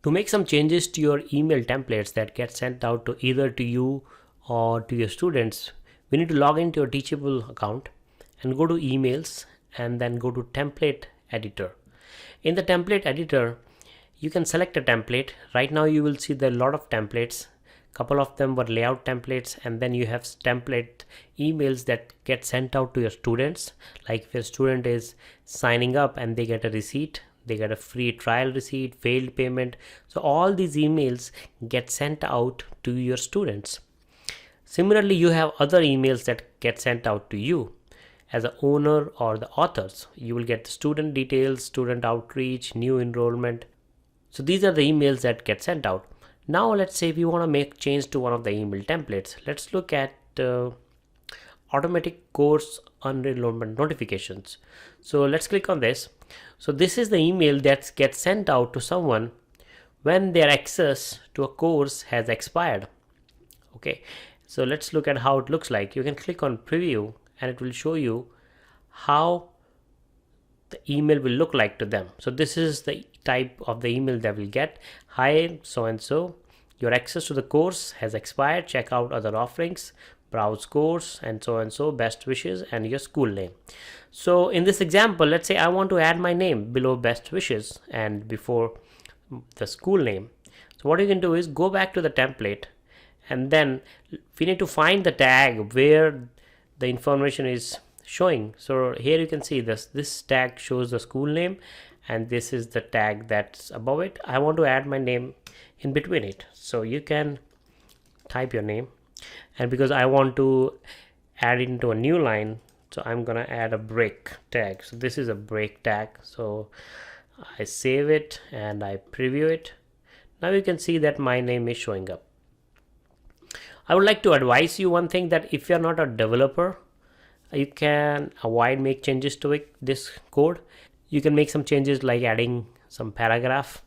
To make some changes to your email templates that get sent out to either to you or to your students, we need to log into your Teachable account and go to emails and then go to template editor. In the template editor, you can select a template. Right now you will see there are a lot of templates. Couple of them were layout templates, and then you have template emails that get sent out to your students. Like if your student is signing up and they get a receipt, they get a free trial receipt, failed payment. So all these emails get sent out to your students. Similarly, you have other emails that get sent out to you as an owner or the authors. You will get the student details, student outreach, new enrollment. So these are the emails that get sent out. Now let's say we want to make change to one of the email templates. Let's look at automatic course enrollment notifications. So let's click on this. So this is the email that gets sent out to someone when their access to a course has expired. Okay, so let's look at how it looks like. You can click on preview and it will show you how the email will look like to them. So this is the type of the email they will get. Hi, so and so, your access to the course has expired. Check out other offerings, browse course, and so, best wishes, and your school name. So in this example, let's say I want to add my name below best wishes and before the school name. So what you can do is go back to the template, and then we need to find the tag where the information is showing. So here you can see this tag shows the school name, and this is the tag that's above it. I want to add my name in between it. So you can type your name, and because I want to add it into a new line, so I'm gonna add a break tag. So this is a break tag. So I save it and I preview it. Now you can see that my name is showing up. I would like to advise you one thing, that if you're not a developer, you can avoid make changes to this code. You can make some changes like adding some paragraph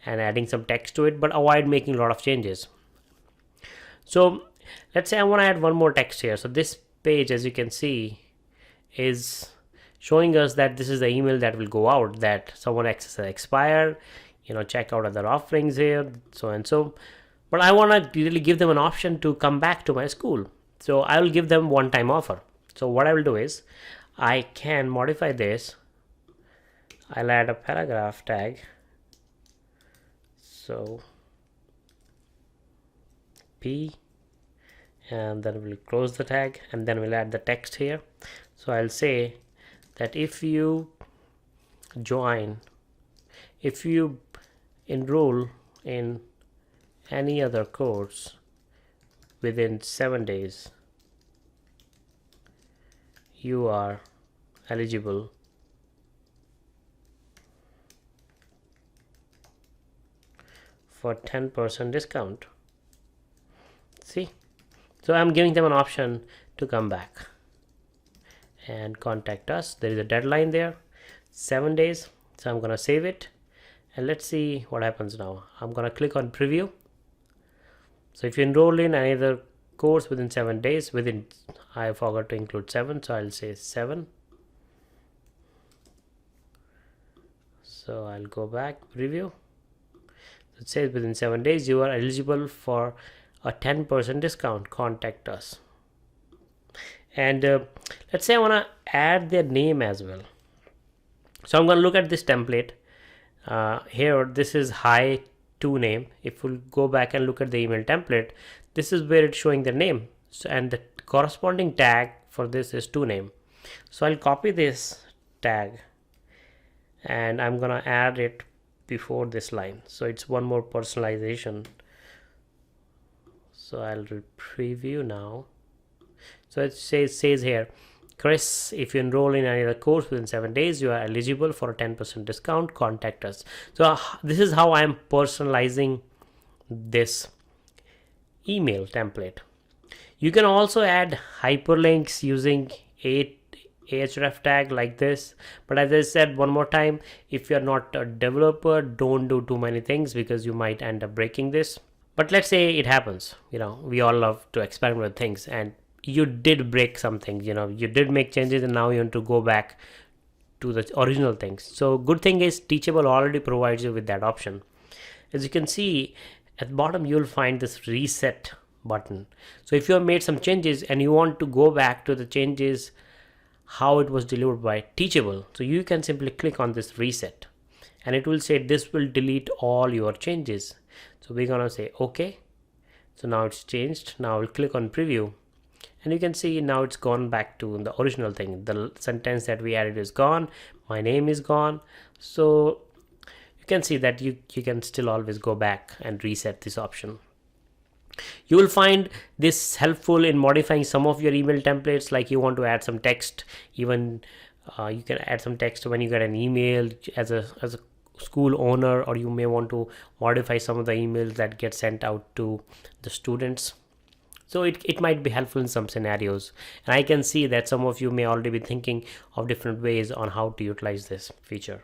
and adding some text to it, but avoid making a lot of changes. So let's say I want to add one more text here. So this page, as you can see, is showing us that this is the email that will go out, that someone access has expired, check out other offerings here, so and so. But I want to really give them an option to come back to my school. So I will give them one-time offer. So what I will do is I can modify this. I'll add a paragraph tag. So P, and then we'll close the tag, and then we'll add the text here. So I'll say that if you enroll in any other course within 7 days, you are eligible for 10% discount. See, so I'm giving them an option to come back and contact us. There is a deadline there, 7 days. So I'm gonna save it, and let's see what happens now. I'm gonna click on preview. So if you enroll in any other course within 7 days, I forgot to include 7, so I'll say 7. So I'll go back, preview. It says within 7 days you are eligible for a 10% discount. Contact us. And let's say I want to add their name as well. So I'm going to look at this template here. This is hi to name. If we'll go back and look at the email template, this is where it's showing the name. So, and the corresponding tag for this is to name. So I'll copy this tag and I'm going to add it before this line. So it's one more personalization. So I'll preview now. So it says here, Chris, if you enroll in any other course within 7 days, you are eligible for a 10% discount. Contact us. So this is how I'm personalizing this email template. You can also add hyperlinks using href tag like this, but as I said one more time, if you're not a developer, don't do too many things because you might end up breaking this. But let's say it happens, we all love to experiment with things, and you did break something, you did make changes, and now you want to go back to the original things. So good thing is Teachable already provides you with that option. As you can see at the bottom, you'll find this reset button. So if you have made some changes and you want to go back to the changes how it was delivered by Teachable, so you can simply click on this reset and it will say this will delete all your changes. So we're gonna say okay. So now it's changed. Now we'll click on preview and you can see now it's gone back to the original thing. The sentence that we added is gone, my name is gone. So you can see that you can still always go back and reset this option. You will find this helpful in modifying some of your email templates, like you want to add some text. Even you can add some text when you get an email as a school owner, or you may want to modify some of the emails that get sent out to the students. So it might be helpful in some scenarios, and I can see that some of you may already be thinking of different ways on how to utilize this feature.